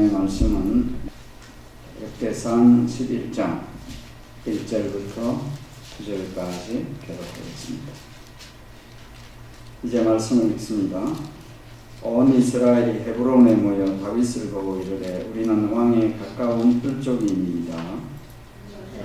오늘 말씀은 역대상 11장 1절부터 9절까지 기록되었습니다. 이제 말씀을 읽습니다. 온 이스라엘이 헤브론에 모여 다윗을 보고 이르되 우리는 왕에 가까운 뜰쪽이니이다.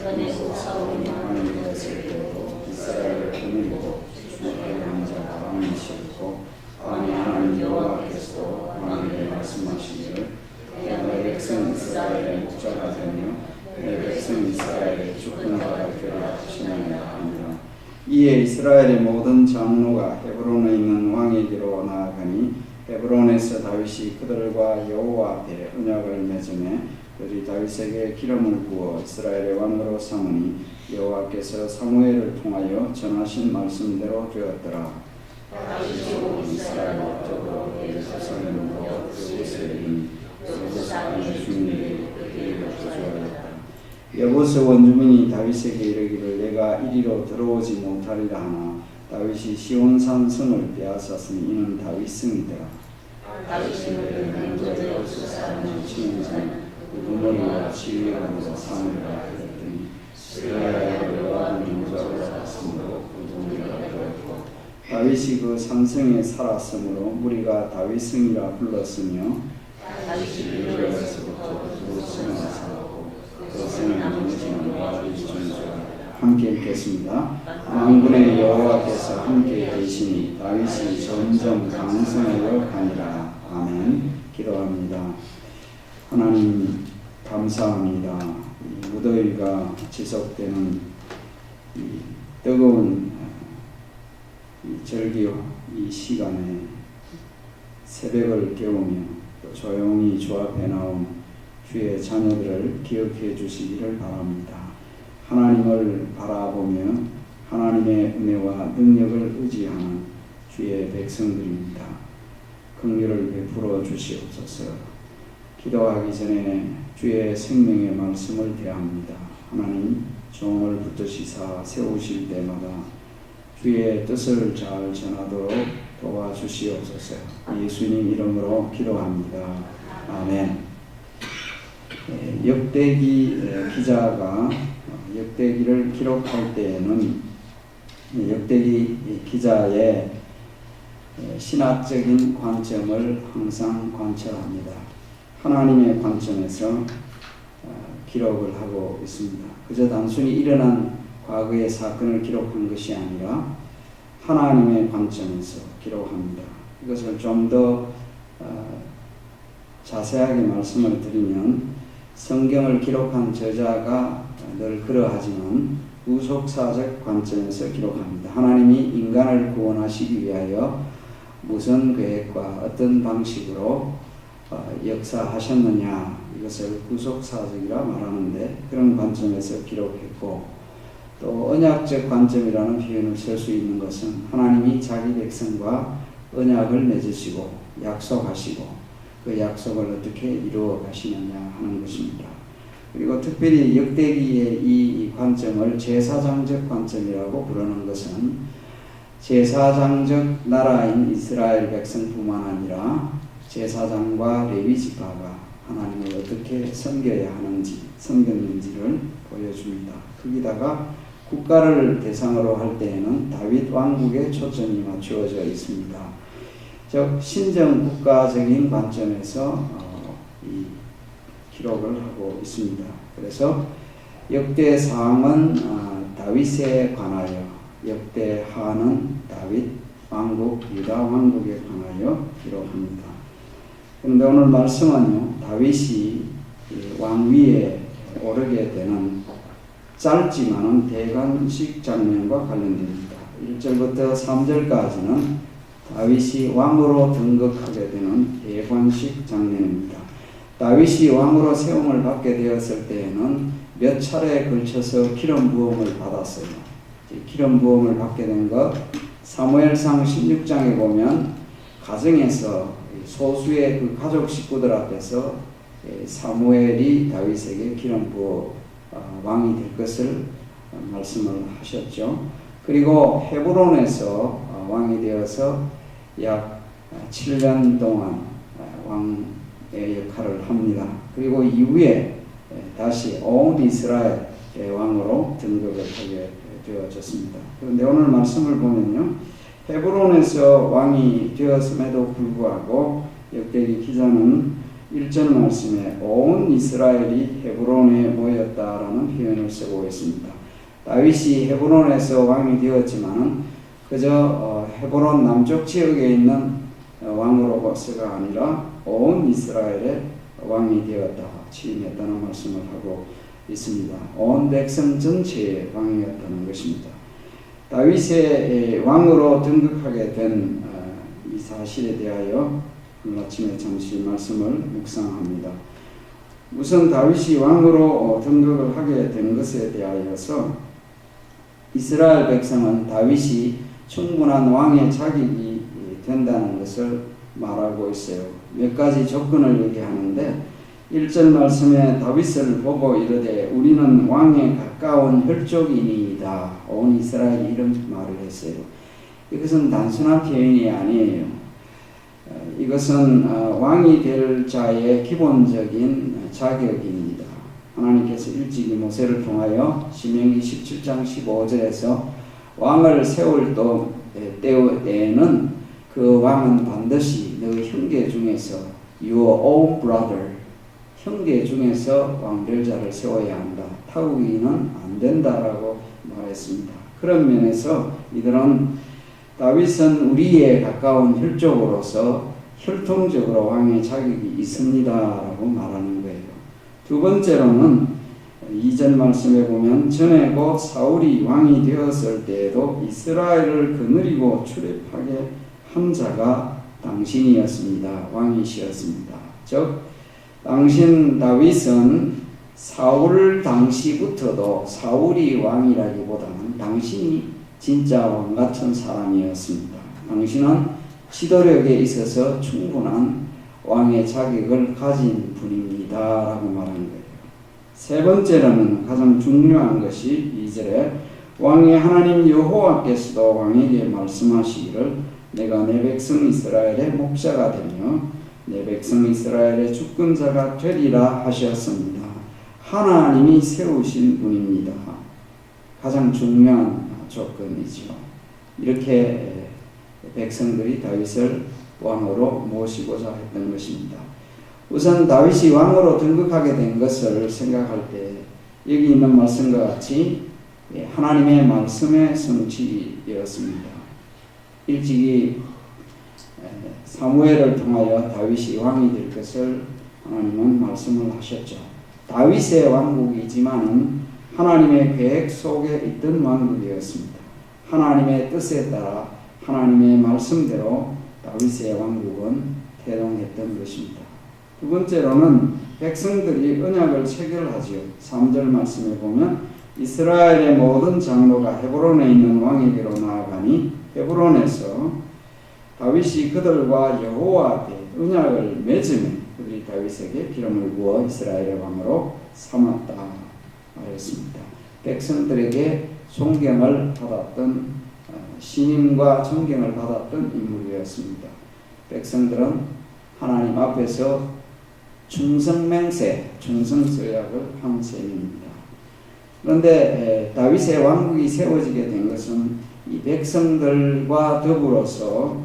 그리고 사울이 왕이 되었을 때도 이스라엘을 거느리고 주의 왕자가 왕이 시고 왕이 하나님 여호와께서도 왕에게 말씀하시기를 내 백성 이스라엘의 목자가 되며 내 백성 이스라엘의 주권자가 되리라 하시느니라 하니라. 이에 이스라엘의 모든 장로가 헤브론에 있는 왕에게로 나아가니 헤브론에서 다윗이 그들과 여호와 앞에 언약을 맺으며 그들이 다윗에게 기름을 부어 이스라엘의 왕으로 삼으니 여호와께서 사무엘을 통하여 전하신 말씀대로 되었더라. 다윗이 이스라엘 앞쪽으로 예루살렘으로 그 옷을 이르니 여부스 땅의 주민에게 그들을 저주하였다. 여부스 원주민이 다윗에게 이르기를 내가 이리로 들어오지 못하리라 하나 다윗이 시온산 성을 빼앗았으니 이는 다윗 성이더라. 다윗이 먼저 여부스 사람을 치는 자는 우두머리와 지휘관에서 사무엘과 하였더니 이스라엘의 여호와의 용서를 받았으므로 우두머리가 되었고 다윗이 그 산성에 살았으므로 무리가 다윗성이라 불렀으며 다윗이 이르러서부터 그 성을 살았고 그 성의 문지는 다윗 전수가 함께 있겠습니다. 만군의 여호와께서 함께 계시니 다윗이 점점 강성하여 가니라. 아멘. 기도합니다. 하나님 감사합니다. 무더위가 지속되는 이 뜨거운 절기 이 시간에 새벽을 깨우며 또 조용히 주 앞에 나온 주의 자녀들을 기억해 주시기를 바랍니다. 하나님을 바라보며 하나님의 은혜와 능력을 의지하는 주의 백성들입니다. 긍휼을 베풀어 주시옵소서. 기도하기 전에 주의 생명의 말씀을 대합니다. 하나님 종을 붙드시사 세우실 때마다 주의 뜻을 잘 전하도록 도와주시옵소서. 예수님 이름으로 기도합니다. 아멘. 역대기 기자가 역대기를 기록할 때에는 역대기 기자의 신학적인 관점을 항상 관철합니다. 하나님의 관점에서 기록을 하고 있습니다. 그저 단순히 일어난 과거의 사건을 기록한 것이 아니라 하나님의 관점에서 기록합니다. 이것을 좀 더 자세하게 말씀을 드리면 성경을 기록한 저자가 늘 그러하지만 후속사적 관점에서 기록합니다. 하나님이 인간을 구원하시기 위하여 무슨 계획과 어떤 방식으로 역사하셨느냐 이것을 후속사적이라 말하는데 그런 관점에서 기록했고 또 언약적 관점이라는 표현을 쓸 수 있는 것은 하나님이 자기 백성과 언약을 맺으시고 약속하시고 그 약속을 어떻게 이루어 가시느냐 하는 것입니다. 그리고 특별히 역대기의 이 관점을 제사장적 관점이라고 부르는 것은 제사장적 나라인 이스라엘 백성뿐만 아니라 제사장과 레위 지파가 하나님을 어떻게 섬겨야 하는지 섬겼는지를 보여줍니다. 거기다가 국가를 대상으로 할 때에는 다윗 왕국에 초점이 맞추어져 있습니다. 즉 신정 국가적인 관점에서 이 기록을 하고 있습니다. 그래서 역대상은 다윗에 관하여, 역대하는 다윗 왕국, 유다 왕국에 관하여 기록합니다. 그런데 오늘 말씀은요, 다윗이 왕위에 오르게 되는 짧지만은 대관식 장면과 관련됩니다. 1절부터 3절까지는 다윗이 왕으로 등극하게 되는 대관식 장면입니다. 다윗이 왕으로 세움을 받게 되었을 때에는 몇 차례에 걸쳐서 기름 부음을 받았어요. 기름 부음을 받게 된 것 사무엘상 16장에 보면 가정에서 소수의 그 가족 식구들 앞에서 사무엘이 다윗에게 기름 부어 왕이 될 것을 말씀을 하셨죠. 그리고 헤브론에서 왕이 되어서 약 7년 동안 역할을 합니다. 그리고 이후에 다시 온 이스라엘 왕으로 등극을 하게 되어졌습니다. 그런데 오늘 말씀을 보면요, 헤브론에서 왕이 되었음에도 불구하고 역대기 기자는 1절 말씀에 온 이스라엘이 헤브론에 모였다라는 표현을 쓰고 있습니다. 다윗이 헤브론에서 왕이 되었지만 그저 헤브론 남쪽 지역에 있는 왕으로서가 아니라 온 이스라엘의 왕이 되었다, 취임했다는 말씀을 하고 있습니다. 온 백성 전체의 왕이었다는 것입니다. 다윗의 왕으로 등극하게 된 이 사실에 대하여 오늘 아침에 잠시 말씀을 묵상합니다. 우선 다윗이 왕으로 등극을 하게 된 것에 대하여서 이스라엘 백성은 다윗이 충분한 왕의 자격이 된다는 것을 말하고 있어요. 몇 가지 조건을 얘기하는데 1절 말씀에 다윗을 보고 이르되 우리는 왕에 가까운 혈족이니이다. 온 이스라엘이 이런 말을 했어요. 이것은 단순한 표현이 아니에요. 이것은 왕이 될 자의 기본적인 자격입니다. 하나님께서 일찍이 모세를 통하여 신명기 17장 15절에서 왕을 세울 때에는 그 왕은 반드시 너 형제 중에서 your own brother, 형제 중에서 왕될 자를 세워야 한다. 타국이는 안 된다라고 말했습니다. 그런 면에서 이들은 다윗은 우리에 가까운 혈족으로서 혈통적으로 왕의 자격이 있습니다라고 말하는 거예요. 두 번째로는 2절 말씀에 보면 전에 곧 사울이 왕이 되었을 때에도 이스라엘을 거느리고 출입하게 한 자가 당신이었습니다. 왕이시였습니다. 즉 당신 다윗은 사울 당시부터도 사울이 왕이라기보다는 당신이 진짜 왕 같은 사람이었습니다. 당신은 지도력에 있어서 충분한 왕의 자격을 가진 분입니다 라고 말하는 거예요. 세 번째로는 가장 중요한 것이 2절에 왕의 하나님 여호와께서도 왕에게 말씀하시기를 내가 내 백성 이스라엘의 목자가 되며 내 백성 이스라엘의 주권자가 되리라 하셨습니다. 하나님이 세우신 분입니다. 가장 중요한 조건이죠. 이렇게 백성들이 다윗을 왕으로 모시고자 했던 것입니다. 우선 다윗이 왕으로 등극하게 된 것을 생각할 때 여기 있는 말씀과 같이 하나님의 말씀의 성취였습니다. 일찍이 사무엘을 통하여 다윗이 왕이 될 것을 하나님은 말씀을 하셨죠. 다윗의 왕국이지만은 하나님의 계획 속에 있던 왕국이었습니다. 하나님의 뜻에 따라 하나님의 말씀대로 다윗의 왕국은 태동했던 것입니다. 두 번째로는 백성들이 언약을 체결하지요. 3절 말씀에 보면 이스라엘의 모든 장로가 헤브론에 있는 왕에게로 나아가니 헤브론에서 다윗이 그들과 여호와 앞에 언약을 맺으며 그들이 다윗에게 기름을 부어 이스라엘의 왕으로 삼았다 하였습니다. 백성들에게 존경을 받았던 신임과 존경을 받았던 인물이었습니다. 백성들은 하나님 앞에서 충성맹세, 충성서약을 한 셈입니다. 그런데 다윗의 왕국이 세워지게 된 것은 이 백성들과 더불어서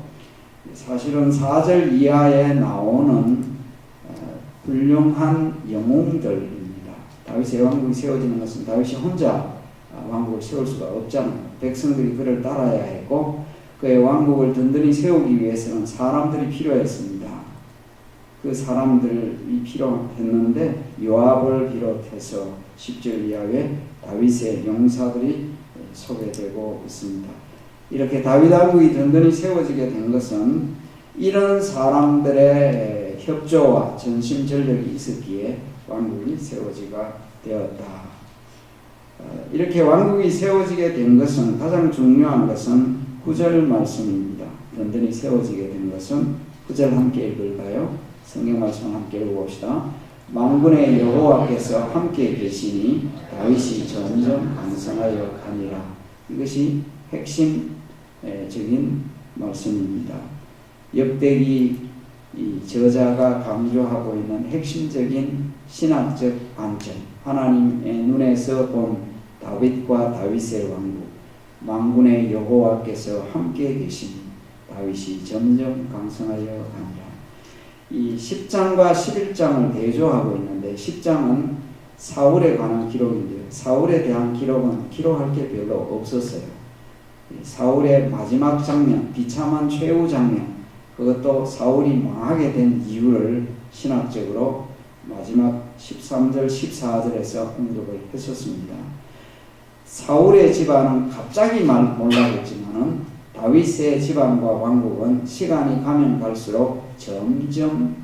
사실은 4절 이하에 나오는 훌륭한 영웅들입니다. 다윗의 왕국이 세워지는 것은 다윗이 혼자 왕국을 세울 수가 없잖아요. 백성들이 그를 따라야 했고 그의 왕국을 든든히 세우기 위해서는 사람들이 필요했습니다. 그 사람들이 필요했는데 요압을 비롯해서 10절 이하에 다윗의 용사들이 소개되고 있습니다. 이렇게 다윗 왕국이 든든히 세워지게 된 것은 이런 사람들의 협조와 전심전력이 있었기에 왕국이 세워지가 되었다. 이렇게 왕국이 세워지게 된 것은 가장 중요한 것은 9절 말씀입니다. 든든히 세워지게 된 것은 9절 함께 읽을까요? 성경 말씀 함께 읽어봅시다. 만군의 여호와께서 함께 계시니 다윗이 점점 강성하여 가니라. 이것이 핵심적인 말씀입니다. 역대기 이 저자가 강조하고 있는 핵심적인 신학적 관점, 하나님의 눈에서 본 다윗과 다윗의 왕국, 만군의 여호와께서 함께 계신 다윗이 점점 강성하여 가니라. 이 10장과 11장을 대조하고 있는데 10장은 사울에 관한 기록인데요. 사울에 대한 기록은 기록할 게 별로 없었어요. 사울의 마지막 장면, 비참한 최후 장면, 그것도 사울이 망하게 된 이유를 신학적으로 마지막 13절, 14절에서 언급을 했었습니다. 사울의 집안은 갑자기 몰락했지만은 다윗의 집안과 왕국은 시간이 가면 갈수록 점점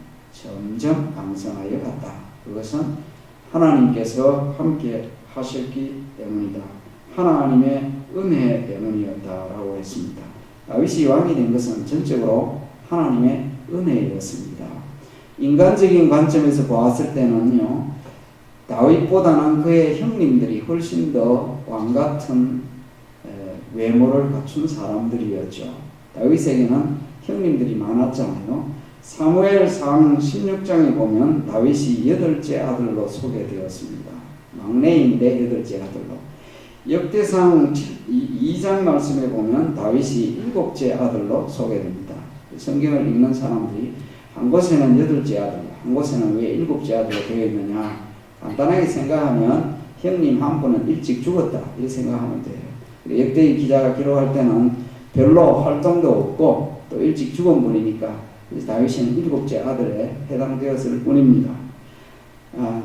강성하여 갔다. 그것은 하나님께서 함께 하셨기 때문이다. 하나님의 은혜 때문이었다라고 했습니다. 다윗이 왕이 된 것은 전적으로 하나님의 은혜였습니다. 인간적인 관점에서 보았을 때는요, 다윗보다는 그의 형님들이 훨씬 더 왕같은 외모를 갖춘 사람들이었죠. 다윗에게는 형님들이 많았잖아요. 사무엘상 16장에 보면 다윗이 8째 아들로 소개되었습니다. 막내인데 8째 아들로. 역대상 2장 말씀에 보면 다윗이 7째 아들로 소개됩니다. 성경을 읽는 사람들이 한 곳에는 8째 아들, 한 곳에는 왜 7째 아들로 되어 있느냐, 간단하게 생각하면 형님 한 분은 일찍 죽었다 이렇게 생각하면 돼요. 역대 기자가 기록할 때는 별로 활동도 없고 또 일찍 죽은 분이니까 다윗은 7째 아들에 해당되었을 뿐입니다.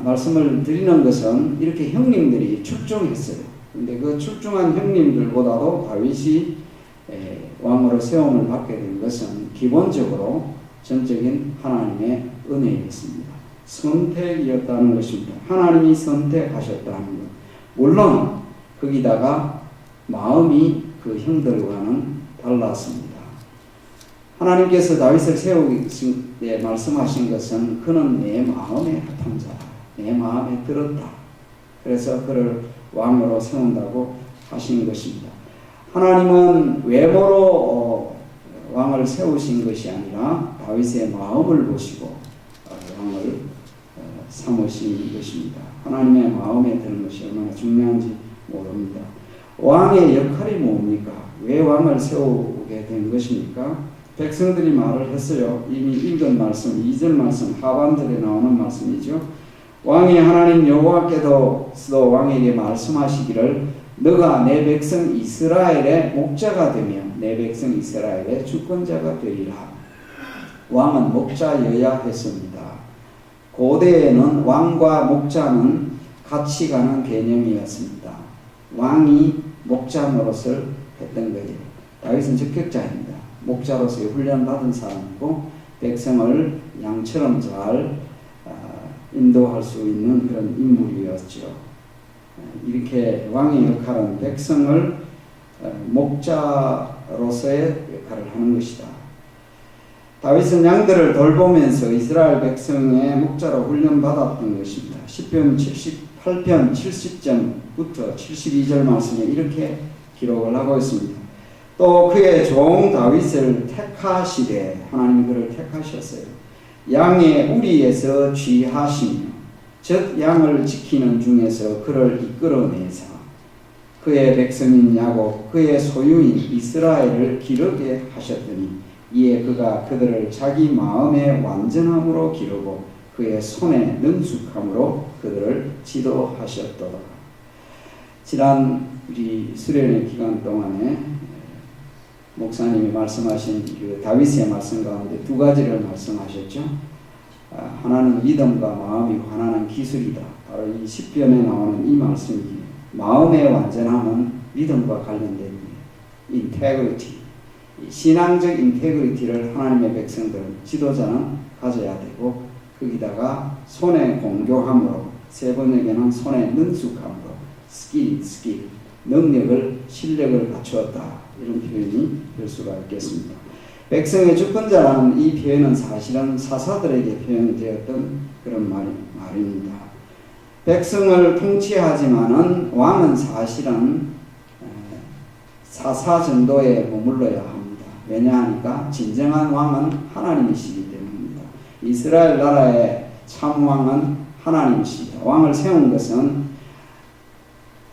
말씀을 드리는 것은 이렇게 형님들이 출중했어요. 근데 그 출중한 형님들보다도 다윗이 왕으로 세움을 받게 된 것은 기본적으로 전적인 하나님의 은혜였습니다. 선택이었다는 것입니다. 하나님이 선택하셨다는 것. 물론 거기다가 마음이 그 형들과는 달랐습니다. 하나님께서 다윗을 세우실 때 말씀하신 것은 그는 내 마음에 합한 자다. 내 마음에 들었다. 그래서 그를 왕으로 세운다고 하신 것입니다. 하나님은 외모로 왕을 세우신 것이 아니라 다윗의 마음을 보시고 왕을 삼으신 것입니다. 하나님의 마음에 드는 것이 얼마나 중요한지 모릅니다. 왕의 역할이 뭡니까? 왜 왕을 세우게 된 것입니까? 백성들이 말을 했어요. 이미 읽은 말씀, 2절 말씀, 하반절에 나오는 말씀이죠. 왕이 하나님 여호와께서 왕에게 말씀하시기를 너가 내 백성 이스라엘의 목자가 되며 내 백성 이스라엘의 주권자가 되리라. 왕은 목자여야 했습니다. 고대에는 왕과 목자는 같이 가는 개념이었습니다. 왕이 목자 노릇을 했던 거예요. 다윗은 적격자입니다. 목자로서의 훈련받은 사람이고 백성을 양처럼 잘 인도할 수 있는 그런 인물이었죠. 이렇게 왕의 역할은 백성을 목자로서의 역할을 하는 것이다. 다윗은 양들을 돌보면서 이스라엘 백성의 목자로 훈련받았던 것입니다. 시편 78편 70절부터 72절 말씀에 이렇게 기록을 하고 있습니다. 또 그의 종 다윗을 택하시되 하나님이 그를 택하셨어요. 양의 우리에서 쥐하시며 즉 양을 지키는 중에서 그를 이끌어내사 그의 백성인 야곱 그의 소유인 이스라엘을 기르게 하셨더니 이에 그가 그들을 자기 마음의 완전함으로 기르고 그의 손에 능숙함으로 그들을 지도하셨도다. 지난 우리 수련회 기간 동안에 목사님이 말씀하신 그 다윗의 말씀 가운데 두 가지를 말씀하셨죠. 하나는 믿음과 마음이고 하나는 기술이다. 바로 이 시편에 나오는 이 말씀이에요. 마음의 완전함은 믿음과 관련된 integrity, 신앙적 인테그리티를 하나님의 백성들, 지도자는 가져야 되고 거기다가 손의 공교함으로 세 번역에는 손의 능숙함으로 스킬, 능력을, 실력을 갖추었다. 이런 표현이 될 수가 있겠습니다. 백성의 주권자라는 이 표현은 사실은 사사들에게 표현되었던 그런 말입니다. 백성을 통치하지만은 왕은 사실은 사사 정도에 머물러야 합니다. 왜냐하니까 진정한 왕은 하나님이시기 때문입니다. 이스라엘 나라의 참왕은 하나님이십니다. 왕을 세운 것은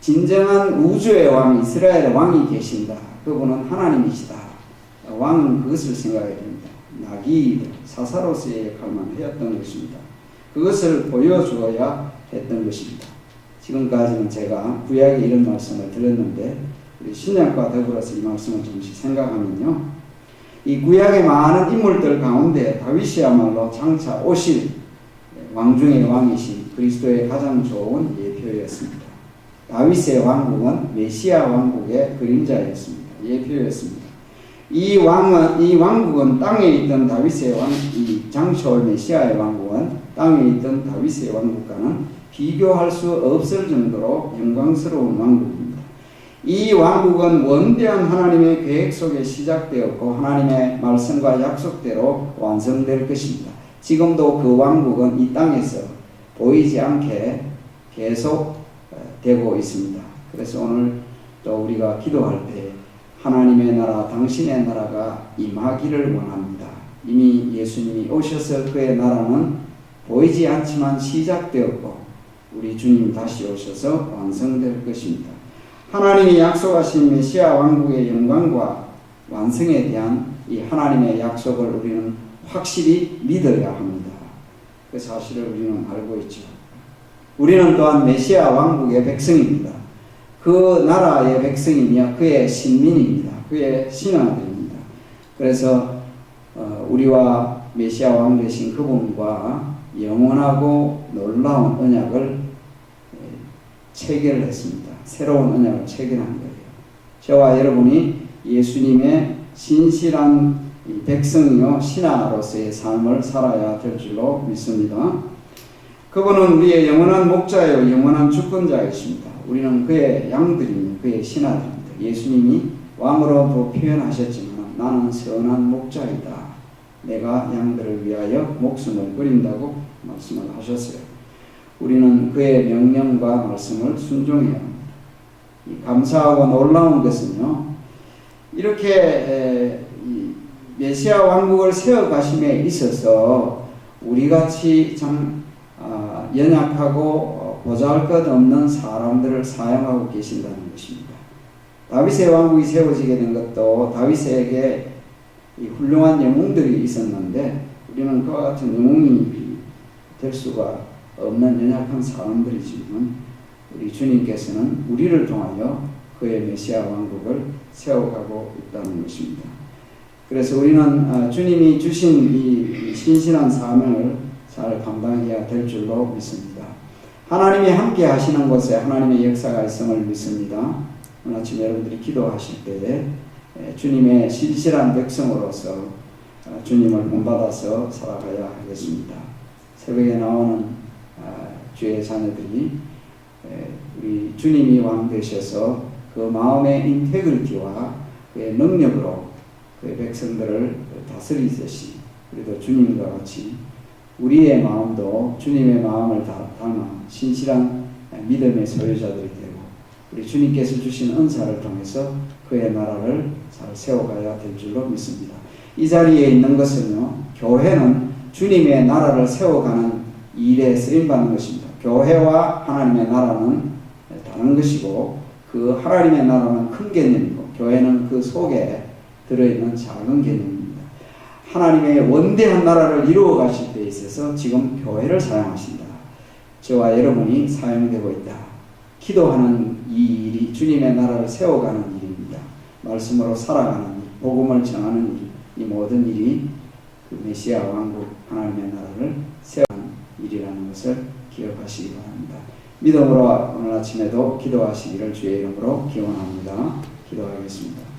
진정한 우주의 왕, 이스라엘의 왕이 계신다. 그분은 하나님이시다. 왕은 그것을 생각해야 됩니다. 나귀, 사사로스의 역할만 하였던 것입니다. 그것을 보여주어야 했던 것입니다. 지금까지는 제가 구약에 이런 말씀을 드렸는데 우리 신약과 더불어서 이 말씀을 잠시 생각하면요, 이 구약의 많은 인물들 가운데 다윗이야말로 장차 오실 왕 중의 왕이신 그리스도의 가장 좋은 예표였습니다. 다윗의 왕국은 메시아 왕국의 그림자였습니다. 예표였습니다. 이 왕국은 땅에 있던 다윗의 이 장차 올 메시아의 왕국은 땅에 있던 다윗의 왕국과는 비교할 수 없을 정도로 영광스러운 왕국입니다. 이 왕국은 원대한 하나님의 계획 속에 시작되었고 하나님의 말씀과 약속대로 완성될 것입니다. 지금도 그 왕국은 이 땅에서 보이지 않게 계속 되고 있습니다. 그래서 오늘 또 우리가 기도할 때 하나님의 나라, 당신의 나라가 임하기를 원합니다. 이미 예수님이 오셔서 그의 나라는 보이지 않지만 시작되었고 우리 주님 다시 오셔서 완성될 것입니다. 하나님이 약속하신 메시아 왕국의 영광과 완성에 대한 이 하나님의 약속을 우리는 확실히 믿어야 합니다. 그 사실을 우리는 알고 있죠. 우리는 또한 메시아 왕국의 백성입니다. 그 나라의 백성이며 그의 신민입니다. 그의 신하들입니다. 그래서 우리와 메시아 왕 되신 그분과 영원하고 놀라운 언약을 체결했습니다. 새로운 언약을 체결한 거예요. 저와 여러분이 예수님의 신실한 백성이요 신하로서의 삶을 살아야 될 줄로 믿습니다. 그분은 우리의 영원한 목자요 영원한 주권자이십니다. 우리는 그의 양들이며 그의 신하들입니다. 예수님이 왕으로도 표현하셨지만 나는 선한 목자이다. 내가 양들을 위하여 목숨을 버린다고 말씀을 하셨어요. 우리는 그의 명령과 말씀을 순종해야 합니다. 감사하고 놀라운 것은요, 이렇게 메시아 왕국을 세워가심에 있어서 우리같이 참 연약하고 보잘것없는 사람들을 사용하고 계신다는 것입니다. 다윗의 왕국이 세워지게 된 것도 다윗에게 이 훌륭한 영웅들이 있었는데 우리는 그와 같은 영웅이 될 수가 없는 연약한 사람들이지만 우리 주님께서는 우리를 통하여 그의 메시아 왕국을 세워가고 있다는 것입니다. 그래서 우리는 주님이 주신 이 신실한 사명을 잘 감당해야 될 줄로 믿습니다. 하나님이 함께 하시는 곳에 하나님의 역사가 있음을 믿습니다. 오늘 아침 여러분들이 기도하실 때에 주님의 신실한 백성으로서 주님을 본받아서 살아가야 하겠습니다. 새벽에 나오는 주의 자녀들이 우리 주님이 왕 되셔서 그 마음의 인테그리티와 그의 능력으로 그의 백성들을 다스리듯이 우리도 주님과 같이 우리의 마음도 주님의 마음을 담아 신실한 믿음의 소유자들이 되고 우리 주님께서 주신 은사를 통해서 그의 나라를 잘 세워가야 될 줄로 믿습니다. 이 자리에 있는 것은요, 교회는 주님의 나라를 세워가는 일에 쓰임받는 것입니다. 교회와 하나님의 나라는 다른 것이고 그 하나님의 나라는 큰 개념이고 교회는 그 속에 들어있는 작은 개념입니다. 하나님의 원대한 나라를 이루어 가실 때 있어서 지금 교회를 사용하신다. 저와 여러분이 사용되고 있다. 기도하는 이 일이 주님의 나라를 세워가는 일입니다. 말씀으로 살아가는 일, 복음을 전하는 일, 이 모든 일이 그 메시아 왕국 하나님의 나라를 세워가는 일이라는 것을 기억하시기 바랍니다. 믿음으로 오늘 아침에도 기도하시기를 주의 이름으로 기원합니다. 기도하겠습니다.